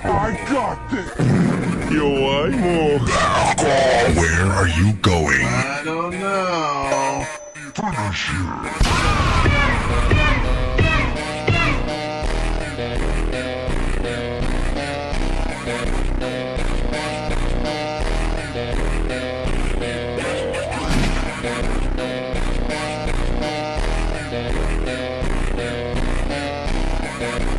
I got this! Yo, I'm Where are you going? I don't know. Finish it.